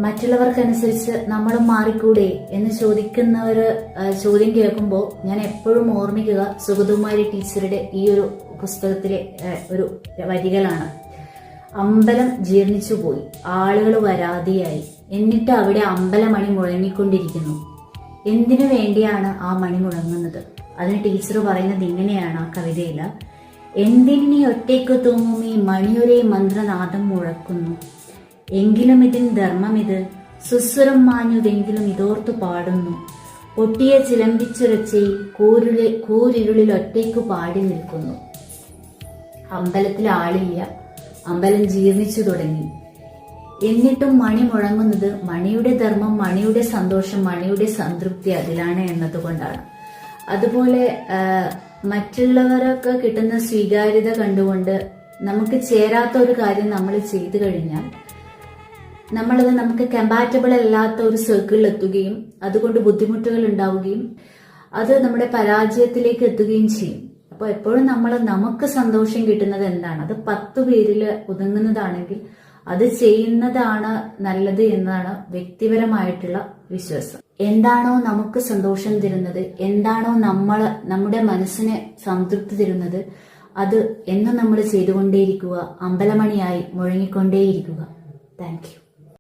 മറ്റുള്ളവർക്കനുസരിച്ച് നമ്മളും മാറിക്കൂടെ എന്ന് ചോദിക്കുന്നവര് ചോദ്യം കേൾക്കുമ്പോൾ ഞാൻ എപ്പോഴും ഓർമ്മിക്കുക സുഗതകുമാരി ടീച്ചറുടെ ഈ ഒരു പുസ്തകത്തിലെ ഒരു വരികളാണ്. അമ്പലം ജീർണിച്ചുപോയി, ആളുകൾ വരാതെയായി, എന്നിട്ട് അവിടെ അമ്പലമണി മുഴങ്ങിക്കൊണ്ടിരിക്കുന്നു. എന്തിനു വേണ്ടിയാണ് ആ മണി മുഴങ്ങുന്നത്? അതിന് ടീച്ചർ പറയുന്നത് ഇങ്ങനെയാണ് ആ കവിതയിൽ: എന്തിനീ ഒറ്റയ്ക്ക് തൂങ്ങും ഈ മണിയൊരേ മന്ത്രനാദം മുഴക്കുന്നു, എങ്കിലും ഇതിൻ ധർമ്മമിത്, സുസ്വരം മാഞ്ഞുവെങ്കിലും ഇതോർത്തു പാടുന്നു, പൊട്ടിയ ചിലമ്പിച്ചുരച്ചയിൽ കൂരിരുളിൽ ഒറ്റയ്ക്കു പാടി നിൽക്കുന്നു. അമ്പലത്തിൽ ആളില്ല, അമ്പലം ജീർണിച്ചു തുടങ്ങി, എന്നിട്ടും മണി മുഴങ്ങുന്നത് മണിയുടെ ധർമ്മം, മണിയുടെ സന്തോഷം, മണിയുടെ സംതൃപ്തി അതിലാണ് എന്നതുകൊണ്ടാണ്. അതുപോലെ മറ്റുള്ളവരൊക്കെ കിട്ടുന്ന സ്വീകാര്യത കണ്ടുകൊണ്ട് നമുക്ക് ചേരാത്ത ഒരു കാര്യം നമ്മൾ ചെയ്തു കഴിഞ്ഞാൽ നമ്മളത് നമുക്ക് കമ്പാറ്റബിൾ അല്ലാത്ത ഒരു സർക്കിളിൽ എത്തുകയും അതുകൊണ്ട് ബുദ്ധിമുട്ടുകൾ ഉണ്ടാവുകയും അത് നമ്മുടെ പരാജയത്തിലേക്ക് എത്തുകയും ചെയ്യും. അപ്പോൾ എപ്പോഴും നമുക്ക് സന്തോഷം കിട്ടുന്നത് എന്താണ്? അത് 10 പേരിൽ ഒതുങ്ങുന്നതാണെങ്കിൽ അത് ചെയ്യുന്നതാണ് നല്ലത് എന്നതാണ് വ്യക്തിപരമായിട്ടുള്ള വിശ്വാസം. എന്താണോ നമുക്ക് സന്തോഷം തരുന്നത്, എന്താണോ നമ്മുടെ മനസ്സിന് സംതൃപ്തി തരുന്നത്, അത് എന്നും നമ്മൾ ചെയ്തുകൊണ്ടേയിരിക്കുക, അമ്പലമണിയായി മുഴങ്ങിക്കൊണ്ടേയിരിക്കുക. Thank you.